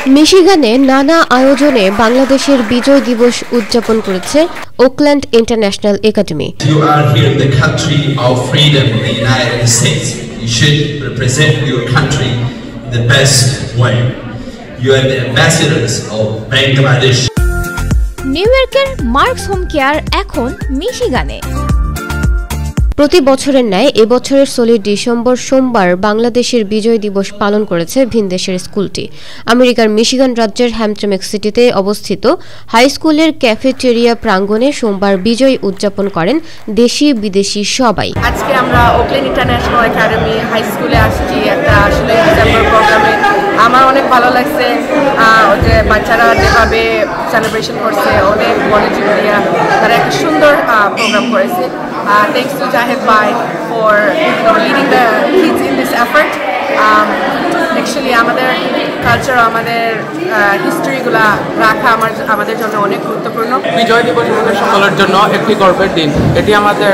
মিশিগানে নানা আয়োজনে বাংলাদেশের বিজয় দিবস উদযাপন করেছে Oakland international academy. You are here in the country of freedom, the United States. You should represent your country the best way. You are the ambassadors of Bangladesh. New ইয়র্কের marks home care এখন মিশিগানে। প্রতি বছরের ন্যায় এবছরের 16 December সোমবার বাংলাদেশের বিজয় দিবস পালন করেছে ভিনদেশের স্কুলটি। আমেরিকার মিশিগান রাজ্যের হ্যামট্রামেক সিটিতে অবস্থিত হাই স্কুলের ক্যাফেটেরিয়া প্রাঙ্গণে সোমবার বিজয় উদযাপন করেন দেশি বিদেশি সবাই। আজকে আমরা ওকল্যান্ড ইন্টারন্যাশনাল একাডেমি হাই স্কুলে আসছি একটা আসলে ডিসেম্বর প্রোগ্রামে। আমার অনেক ভালো লাগছে যে বাচ্চারা যেভাবে সেলিব্রেশন করছে, অনেক বলেজি দিয়া তারা একটা সুন্দর প্রোগ্রাম করেছে। Thanks to Jahid Bhai for leading the kids in this effort. Actually, আমাদের কালচার, আমাদের হিস্ট্রিগুলা রাখা আমাদের জন্য অনেক গুরুত্বপূর্ণ। বিজয় দিবস আমাদের সকলের জন্য একটি গর্বের দিন। এটি আমাদের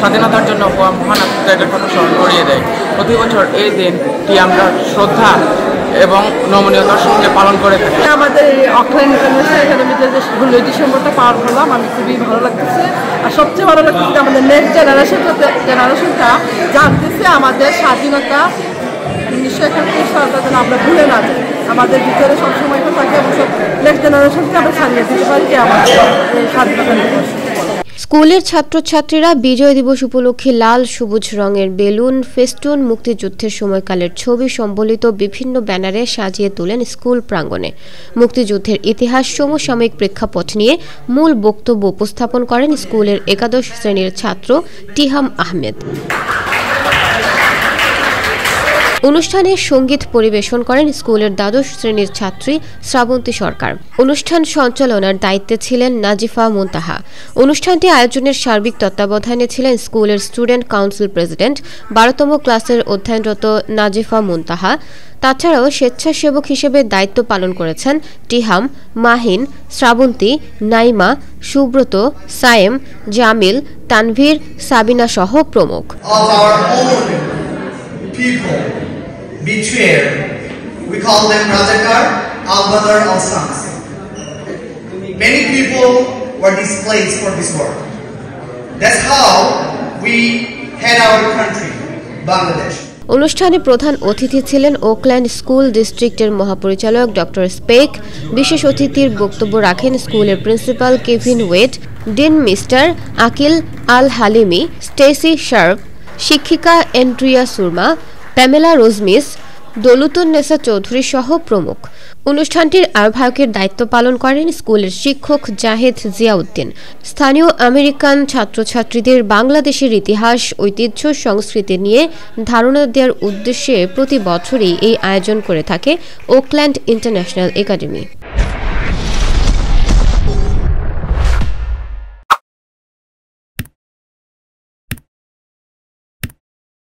স্বাধীনতার জন্য মহান আত্মত্যাগের কথা স্মরণ করিয়ে দেয়। প্রতি বছর এই দিনটি আমরা শ্রদ্ধা এবং নমনীয়তার সঙ্গে পালন করে থাকি। আমাদের ওকল্যান্ড ইন্টারন্যাশনাল একাডেমিতে যে 16 ডিসেম্বরটা পার করলাম, আমি খুবই ভালো লাগতেছে। আর সবচেয়ে ভালো লাগতেছে আমাদের নেক্সট জেনারেশনটা জানতেছে আমাদের স্বাধীনতা 1971 সালটা যেন আমরা ভুলে না যাই। আমাদের ভিতরে সবসময় তো থাকে এবং নেক্সট জেনারেশনকে আমরা ছাড়িয়ে দিতে পারি যে আমাদের স্বাধীনতা দিবস। স্কুলের ছাত্রছাত্রীরা বিজয় দিবস উপলক্ষে লাল সবুজ রঙের বেলুন, ফেস্টুন, মুক্তিযুদ্ধের সময়কালের ছবি সম্বলিত বিভিন্ন ব্যানারে সাজিয়ে তোলেন স্কুল প্রাঙ্গণে। মুক্তিযুদ্ধের ইতিহাস, সমসাময়িক প্রেক্ষাপট নিয়ে মূল বক্তব্য উপস্থাপন করেন স্কুলের একাদশ শ্রেণীর ছাত্র টিহাম আহমেদ। অনুষ্ঠানে সঙ্গীত পরিবেশন করেন স্কুলের দ্বাদশ শ্রেণীর ছাত্রী শ্রাবন্তী সরকার। অনুষ্ঠান সঞ্চালনার দায়িত্বে ছিলেন নাজিফা মুনতাহা। অনুষ্ঠানটি আয়োজনের সার্বিক তত্ত্বাবধানে ছিলেন স্কুলের স্টুডেন্ট কাউন্সিল প্রেসিডেন্ট 12তম ক্লাসের অধ্যয়নরত নাজিফা মুনতাহা। তাছাড়াও স্বেচ্ছাসেবক হিসেবে দায়িত্ব পালন করেছেন টিহাম, মাহিন, শ্রাবন্তী, নাইমা, সুব্রত, সায়েম, জামিল, তানভীর, সাবিনা সহ প্রমুখ। Betrayer, we call them Rajakar, Al-Badr, Al-Sams. Many people were displaced for this work. That's how we had our country, Bangladesh. অনুষ্ঠানে প্রধান অতিথি ছিলেন ওকল্যান্ড স্কুল ডিস্ট্রিক্টের মহাপরিচালক ডক্টর স্পেক। বিশেষ অতিথির বক্তব্য রাখেন স্কুলের principal Kevin ওয়েড, dean mister Aqil আল হালিমি, স্টেসি শার্প, শিক্ষিকা এন্ড্রিয়া সুরমা, প্যামেলা রোজমিস, দলুতুন্নেসা চৌধুরী সহ প্রমুখ। অনুষ্ঠানটির আহ্বায়কের দায়িত্ব পালন করেন স্কুলের শিক্ষক জাহেদ জিয়াউদ্দিন। স্থানীয় আমেরিকান ছাত্রছাত্রীদের বাংলাদেশের ইতিহাস, ঐতিহ্য, সংস্কৃতি নিয়ে ধারণা দেওয়ার উদ্দেশ্যে প্রতি বছরই এই আয়োজন করে থাকে ওকল্যান্ড ইন্টারন্যাশনাল একাডেমি।